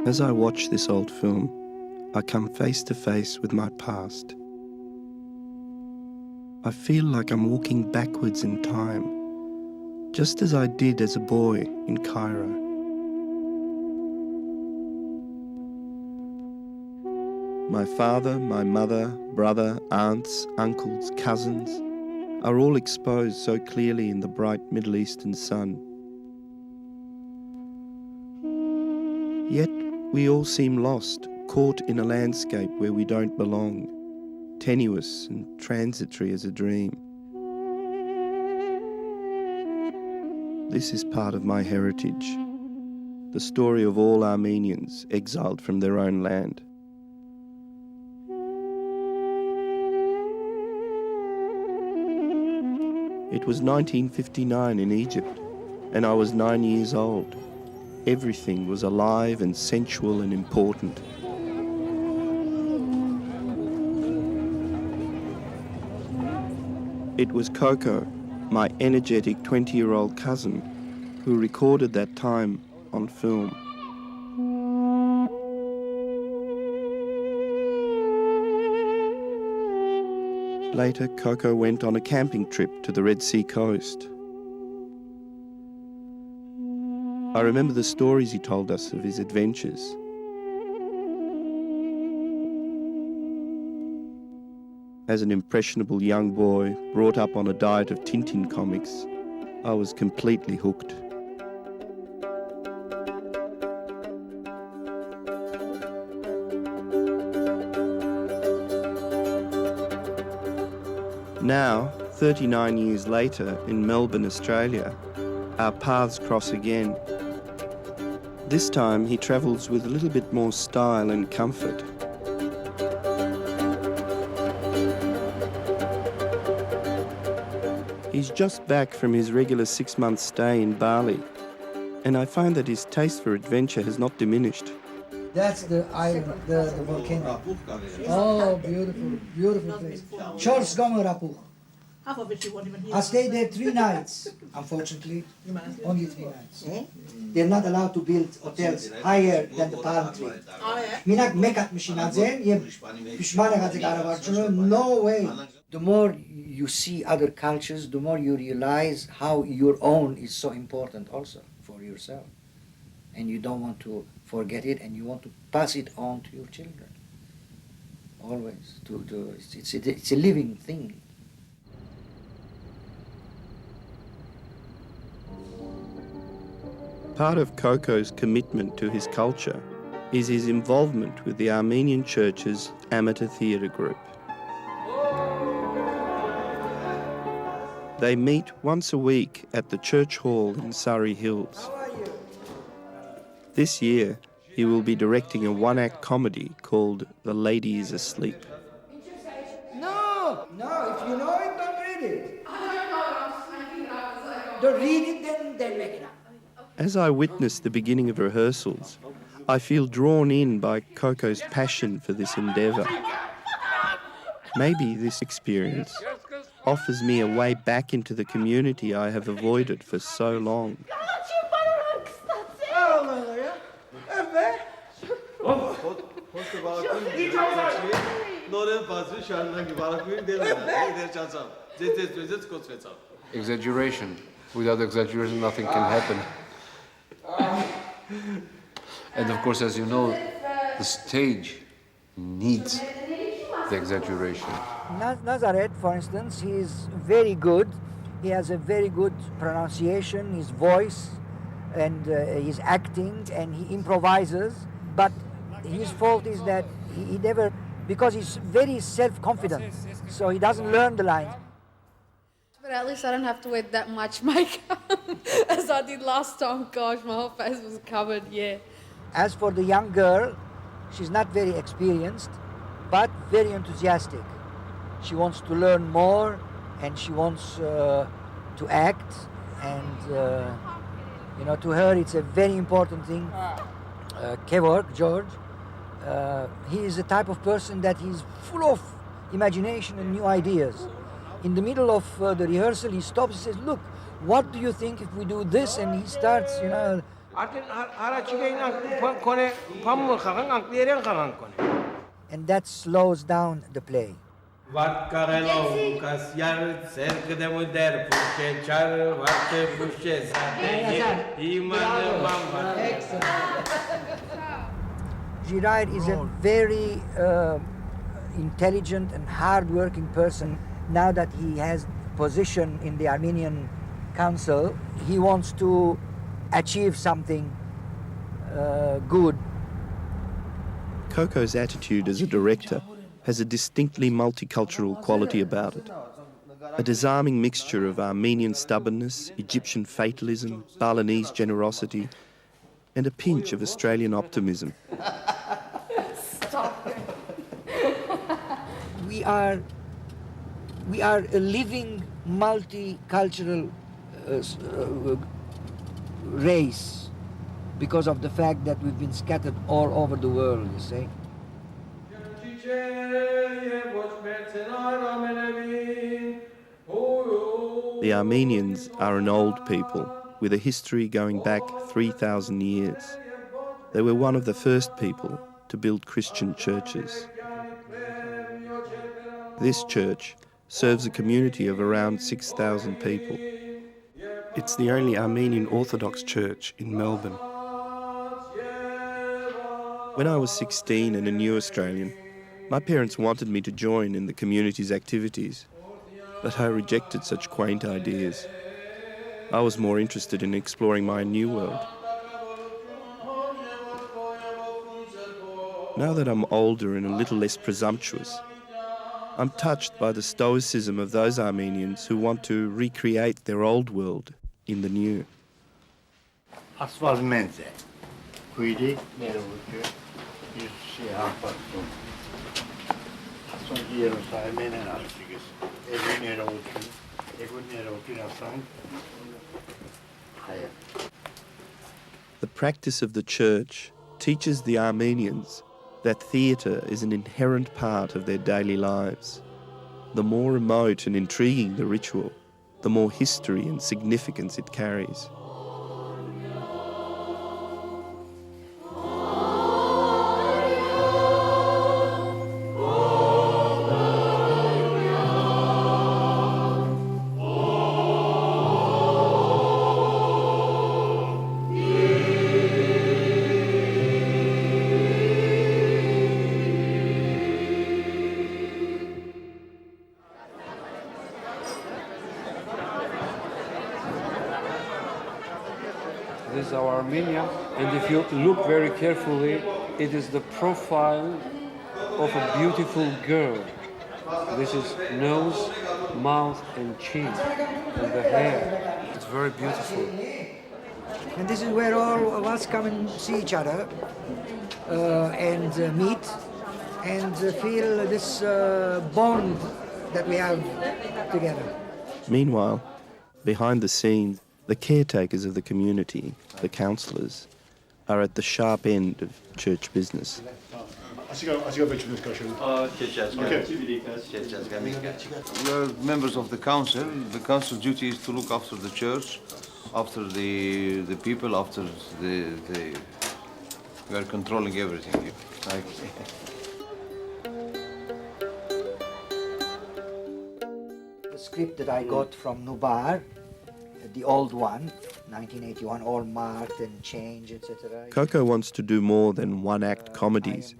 As I watch this old film, I come face to face with my past. I feel like I'm walking backwards in time, just as I did as a boy in Cairo. My father, my mother, brother, aunts, uncles, cousins are all exposed so clearly in the bright Middle Eastern sun. Yet we all seem lost, caught in a landscape where we don't belong, tenuous and transitory as a dream. This is part of my heritage, the story of all Armenians exiled from their own land. It was 1959 in Egypt, and I was 9 years old. Everything was alive and sensual and important. It was Coco, my energetic 20-year-old cousin, who recorded that time on film. Later, Coco went on a camping trip to the Red Sea coast. I remember the stories he told us of his adventures. As an impressionable young boy brought up on a diet of Tintin comics, I was completely hooked. Now, 39 years later, in Melbourne, Australia, our paths cross again. This time he travels with a little bit more style and comfort. He's just back from his regular 6-month stay in Bali, and I find that his taste for adventure has not diminished. That's the island, the volcano. Oh, beautiful, beautiful place. Charles Gomer Rapuch. I stayed there 3 nights, unfortunately, only 3 nights. They're not allowed to build hotels higher than the palm tree. No way. The more you see other cultures, the more you realize how your own is so important also for yourself. And you don't want to forget it, and you want to pass it on to your children. Always. It's a living thing. Part of Coco's commitment to his culture is his involvement with the Armenian Church's amateur theatre group. They meet once a week at the church hall in Surrey Hills. This year, he will be directing a one-act comedy called The Lady is Asleep. No, if you know it, don't read it. Don't read it, then make it up. As I witness the beginning of rehearsals, I feel drawn in by Coco's passion for this endeavour. Maybe this experience offers me a way back into the community I have avoided for so long. Exaggeration. Without exaggeration, nothing can happen. And of course, as you know, the stage needs the exaggeration. Nazareth, for instance, he is very good. He has a very good pronunciation, his voice, and his acting, and he improvises. But his fault is that he never, because he's very self-confident, so he doesn't learn the lines. But at least I don't have to wear that much makeup as I did last time. Gosh, my whole face was covered, yeah. As for the young girl, she's not very experienced, but very enthusiastic. She wants to learn more, and she wants to act, and to her it's a very important thing. Kevork, George, he is the type of person that he's full of imagination and new ideas. In the middle of the rehearsal, he stops and says, "Look, what do you think if we do this?" And he starts, And that slows down the play. Girard is a very intelligent and hard-working person. Now that he has position in the Armenian Council, he wants to achieve something good. Coco's attitude as a director has a distinctly multicultural quality about it. A disarming mixture of Armenian stubbornness, Egyptian fatalism, Balinese generosity, and a pinch of Australian optimism. We are a living multicultural race because of the fact that we've been scattered all over the world, you see. The Armenians are an old people with a history going back 3,000 years. They were one of the first people to build Christian churches. This church serves a community of around 6,000 people. It's the only Armenian Orthodox church in Melbourne. When I was 16 and a new Australian, my parents wanted me to join in the community's activities, but I rejected such quaint ideas. I was more interested in exploring my new world. Now that I'm older and a little less presumptuous, I'm touched by the stoicism of those Armenians who want to recreate their old world in the new. The practice of the church teaches the Armenians that theatre is an inherent part of their daily lives. The more remote and intriguing the ritual, the more history and significance it carries. This is our Armenian, and if you look very carefully, it is the profile of a beautiful girl. This is nose, mouth, and chin, and the hair. It's very beautiful. And this is where all of us come and see each other and meet and feel this bond that we have together. Meanwhile, behind the scenes, the caretakers of the community, the councillors, are at the sharp end of church business. We are members of the council. The council's duty is to look after the church, after the people, after the we are controlling everything. The script that I got from Nubar, the old one, 1981, all marked and changed, etc. Coco wants to do more than one-act comedies.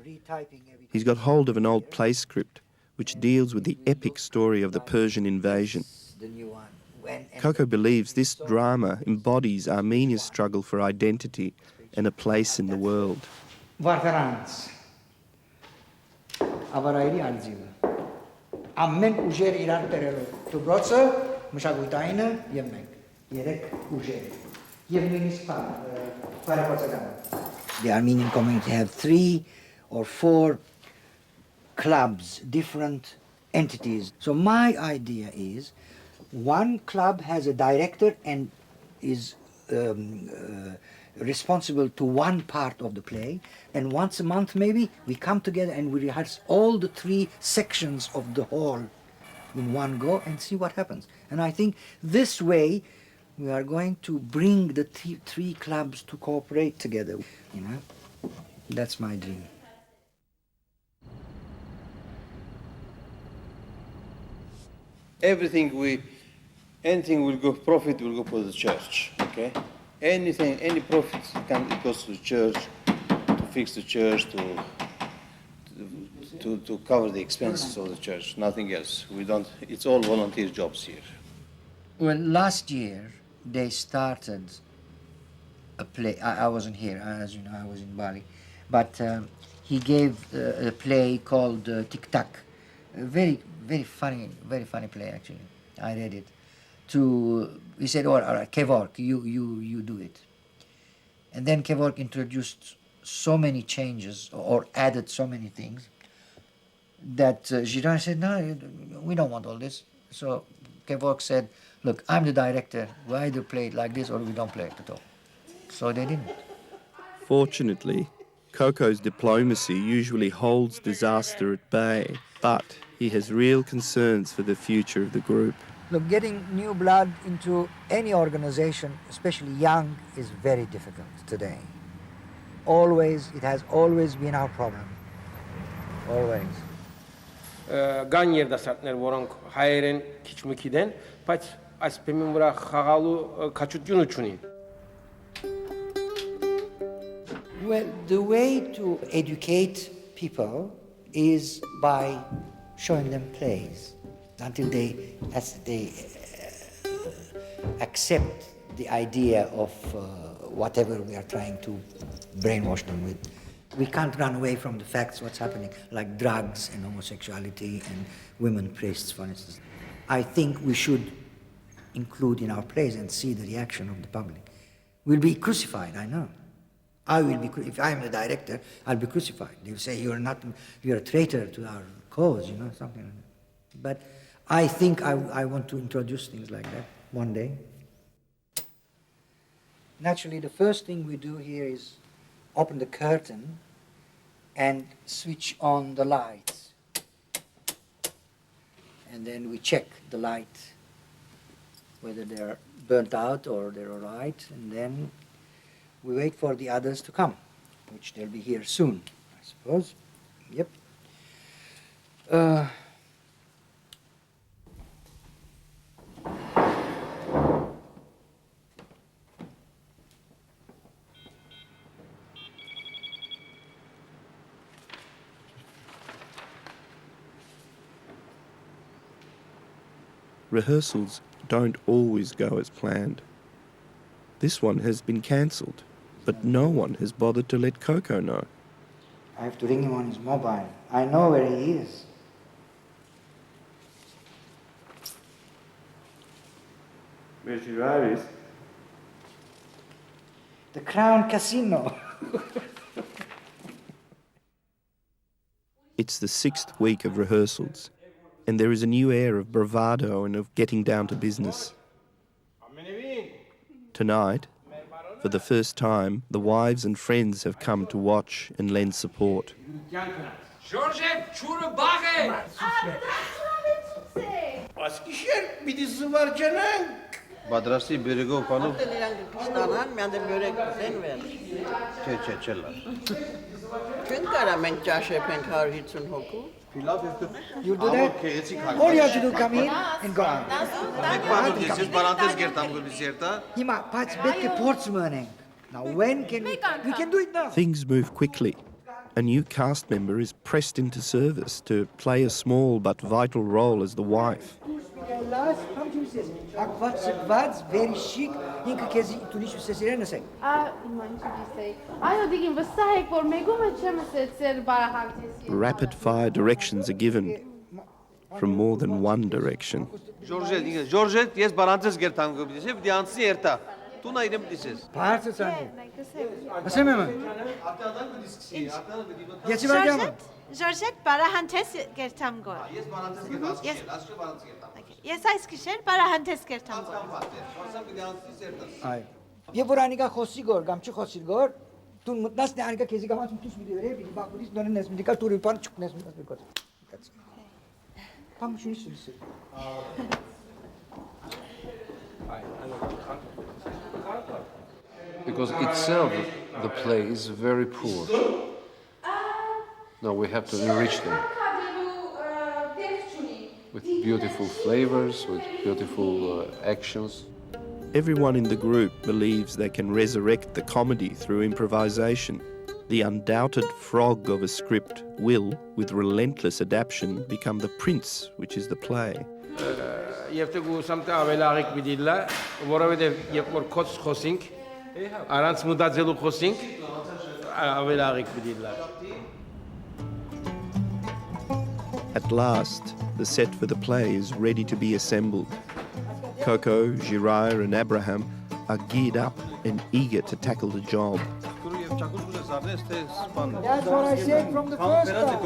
He's got hold of an old play script which deals with the epic story of the Persian invasion. Coco believes this drama embodies Armenia's struggle for identity and a place in the world. Ամեն ուժեր իրար բերելով դուբրոցը, մշակույթայինը եւ մենք երեք ուժեր եւ նույնիսկ բարեփոխական. The Armenian community have 3 or 4 clubs, different entities. So my idea is one club has a director and is responsible to one part of the play, and once a month maybe we come together and we rehearse all the 3 sections of the whole in one go and see what happens. And I think this way We are going to bring the three clubs to cooperate together, you know. That's my dream. Anything will go, profit will go for the church, okay? Anything, any profit it goes to the church, to fix the church, to cover the expenses of the church, nothing else. It's all volunteer jobs here. Well, last year they started a play. I wasn't here, as you know, I was in Bali. But he gave a play called Tic Tac. A very funny play, actually. I read it. He said, all right, Kevork, you do it. And then Kevork introduced so many changes or added so many things that Girard said, no, we don't want all this. So Kevork said, look, I'm the director. We either play it like this or we don't play it at all. So they didn't. Fortunately, Coco's diplomacy usually holds disaster at bay, but he has real concerns for the future of the group. Look, getting new blood into any organization, especially young, is very difficult today. It has always been our problem. Always. Ganyer da satner voron hayren kichmukiden, pach aspemim vura khagalu kachutjunu chunin. Well, the way to educate people is by showing them plays until they accept the idea of whatever we are trying to brainwash them with. We can't run away from the facts, what's happening, like drugs and homosexuality and women priests, for instance. I think we should include in our plays and see the reaction of the public. We'll be crucified, I know. I will be, if I'm the director, I'll be crucified. They'll say, you're a traitor to our cause, you know, something like that. But I think I want to introduce things like that one day. Naturally, the first thing we do here is open the curtain and switch on the lights. And then we check the light, whether they're burnt out or they're all right, and then we wait for the others to come, which they'll be here soon, I suppose. Yep. Rehearsals don't always go as planned. This one has been cancelled, but no one has bothered to let Coco know. I have to ring him on his mobile. I know where he is. Where Girard is? The Crown Casino. It's the 6th week of rehearsals, and there is a new air of bravado and of getting down to business. Tonight, for the first time, the wives and friends have come to watch and lend support. Badrasi berego panu. You do that? All you have to do, come in and go out. Now when can we can do it now. Things move quickly. A new cast member is pressed into service to play a small but vital role as the wife. Very chic. Rapid-fire directions are given from more than one direction. Georgette, yes, barantes gertam gobdise, vdiansi erta. Tu na idem dises. Georgette, barahantes gertam gor. Yes, barantes gertam. Yes, aşkı barantes gertam. Yes, aiskişer barahantes gertam gor. Ay. Ye buranika khosi gor, gamchi khosi gor. Tun mutnas ne anika kezi gamat tush video re, bi bakudis donen nes medikal tur pan chuk nes medikal gor. Pam shuni sürüsü. Because itself, the play is very poor. No, we have to enrich them with beautiful flavors, with beautiful actions. Everyone in the group believes they can resurrect the comedy through improvisation. The undoubted frog of a script will, with relentless adaptation, become the prince, which is the play. Եվ դու սամտը ավելարիկ բիդիլա, որովհետև երբ որ կոց խոսենք, առանց մտածելու խոսենք, ավելարիկ բիդիլա. At last, the set for the play is ready to be assembled. Coco, Jiraya and Abraham are geared up and eager to tackle the job. That's what I said from the first time.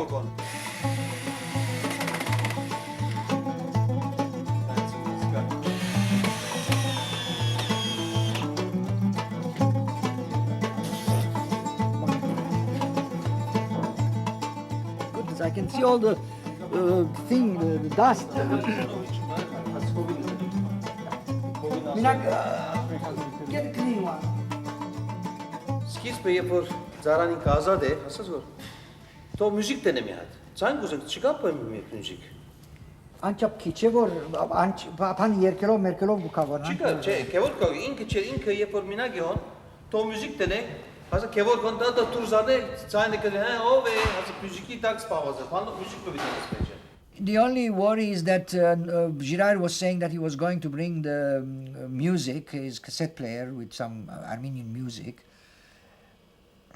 Goodness, I can see all the the dust. Get a clean one. Սկիզբը երբ որ ծառանին ազատ է, ասած որ թող մյուզիկ դնեմ մի հատ։ Ցանկ ուզենք չկա պոեմի մյուզիկ։ Անչափ քիչ է որ բան երկելով մերկելով գուկավոր։ Չկա, չէ, քեվոր կա ինքը չէ, ինքը երբ որ մինագի հոն, թող մյուզիկ դնեք, ասա քեվոր կոնտա տուրզադե ցայնը կդե, հա, ով է, ասա մյուզիկի տակ սպաղված է, բան մյուզիկ կվիդես։ The only worry is that Jiraya was saying that he was going to bring the music, his cassette player with some Armenian music.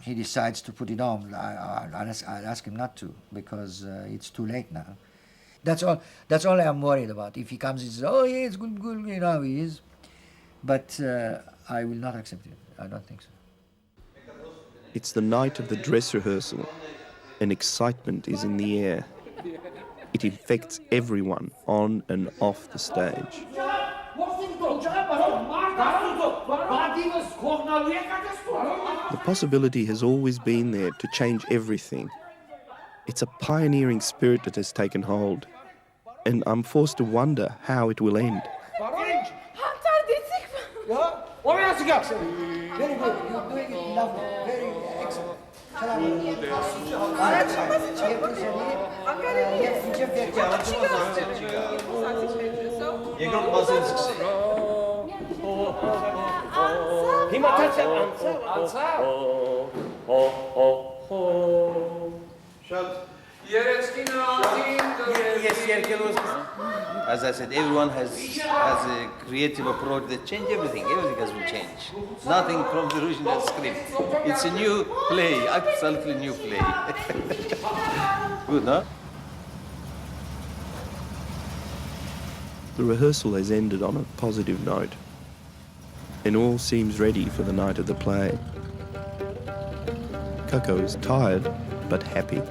He decides to put it on. I'll ask him not to because it's too late now. That's all I'm worried about. If he comes and says, oh yeah, it's good, you know he is. But I will not accept it. I don't think so. It's the night of the dress rehearsal, and excitement is in the air. It infects everyone on and off the stage. The possibility has always been there to change everything. It's a pioneering spirit that has taken hold, and I'm forced to wonder how it will end. Very good. You're doing it lovely. Very excellent. As I said, everyone has a creative approach that change everything. Everything has been changed. Nothing from the original script. It's a new play, absolutely new play. Good, huh? The rehearsal has ended on a positive note, and all seems ready for the night of the play. Coco is tired, but happy.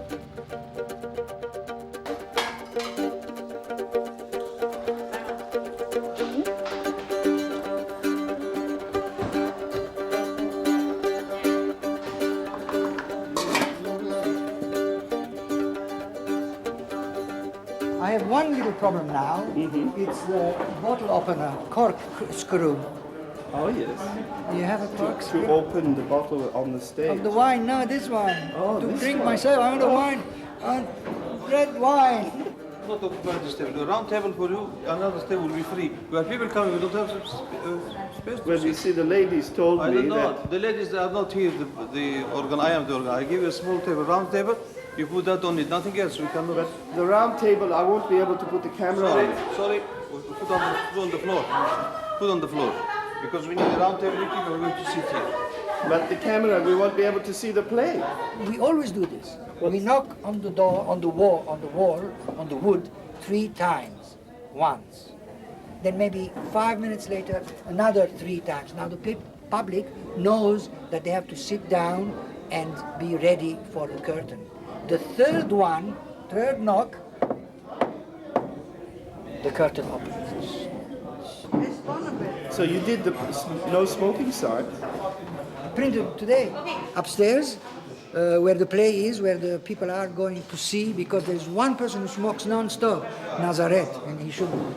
I have one little problem now. It's the bottle opener, cork screw. Oh yes. Do you have a cork screw? To open the bottle on the stage. Of the wine, no, this one. Oh, to this drink one. myself, I want a wine. I want red wine. Not of this table. The round table for you, another table will be free. Where people come, we don't have space to Well, you see, the ladies told I me don't know. that... The ladies are not here. The organ. I am the organ. I give you a small table, round table. You put that on it. Nothing else. We cannot. But the round table, I won't be able to put the camera on it. Sorry. Put on the floor. Put on the floor. Because we need a round table. People are going to sit here. But the camera, we won't be able to see the play. We always do this. We knock on the door, on the wall, on the wood, 3 times. Once. Then maybe 5 minutes later, another 3 times. Now the public knows that they have to sit down and be ready for the curtain. The third knock, the curtain opens. So you did the no smoking sign? Printed today, upstairs, where the play is, where the people are going to see, because there's one person who smokes non-stop, Nazareth, and he shouldn't.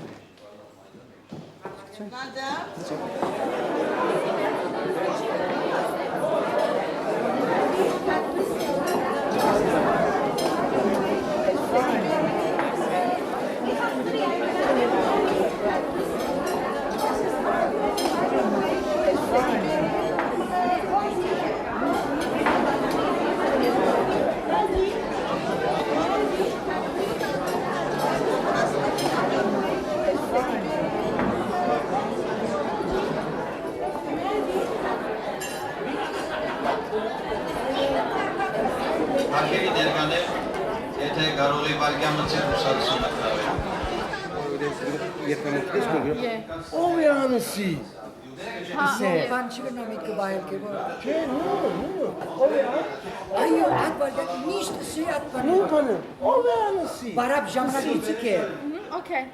Okay.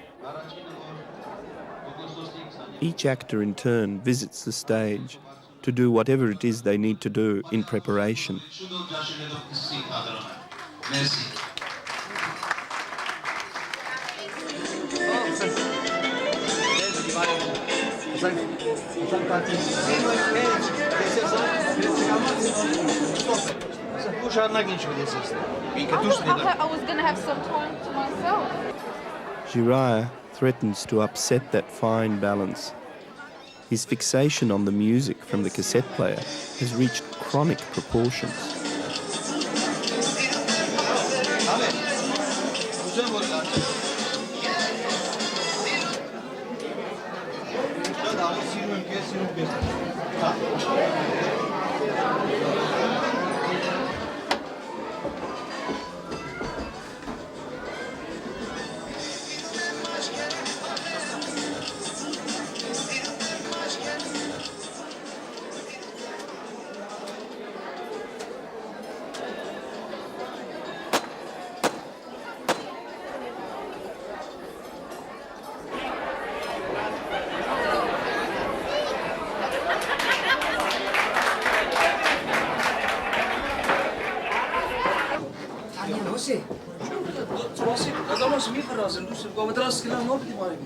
Each actor in turn visits the stage to do whatever it is they need to do in preparation. I was going to have some time to myself. Jiraiya threatens to upset that fine balance. His fixation on the music from the cassette player has reached chronic proportions.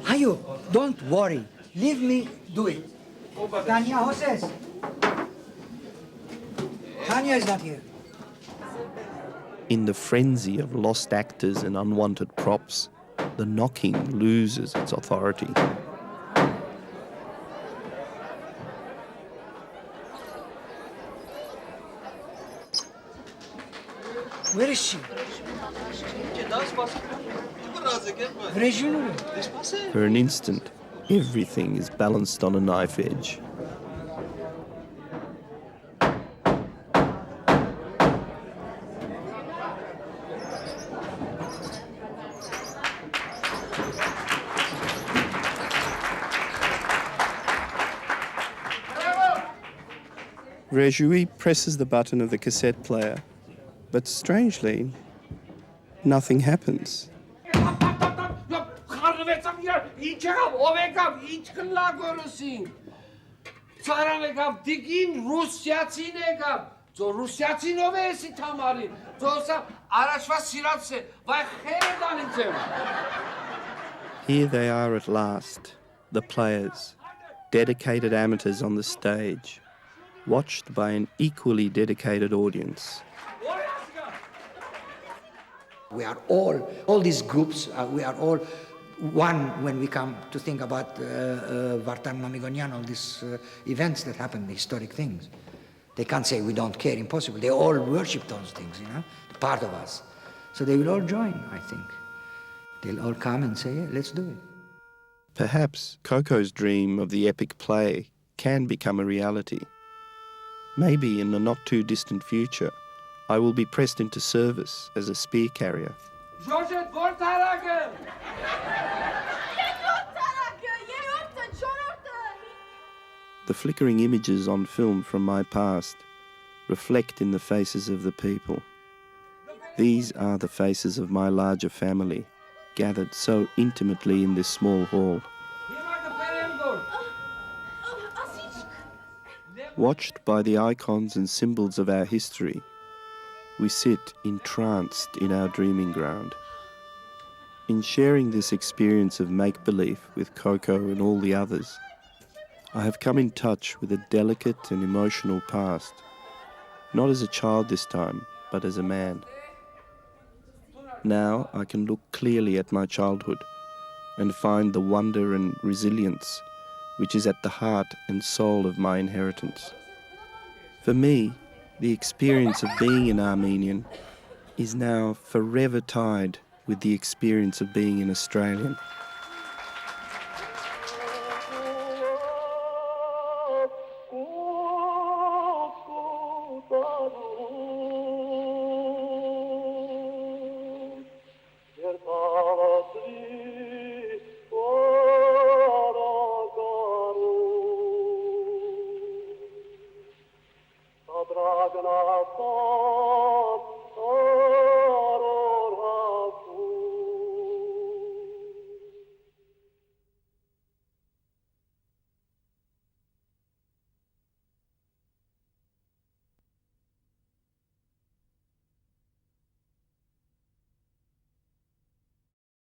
Ayo, don't worry. Leave me do it. Tanya Hoses. Tanya is not here. In the frenzy of lost actors and unwanted props, the knocking loses its authority. Where is she? For an instant, everything is balanced on a knife edge. Rejui presses the button of the cassette player, but strangely, nothing happens. Here they are at last, the players, dedicated amateurs on the stage, watched by an equally dedicated audience. We are all these groups, we are all one when we come to think about Vartan Mamigonian, all these events that happen, the historic things. They can't say we don't care, impossible. They all worship those things, you know, part of us. So they will all join, I think. They'll all come and say, yeah, let's do it. Perhaps Coco's dream of the epic play can become a reality. Maybe in the not-too-distant future, I will be pressed into service as a spear carrier. The flickering images on film from my past reflect in the faces of the people. These are the faces of my larger family, gathered so intimately in this small hall. Watched by the icons and symbols of our history, we sit entranced in our dreaming ground. In sharing this experience of make-believe with Coco and all the others, I have come in touch with a delicate and emotional past, not as a child this time, but as a man. Now I can look clearly at my childhood and find the wonder and resilience which is at the heart and soul of my inheritance. For me, the experience of being an Armenian is now forever tied with the experience of being an Australian.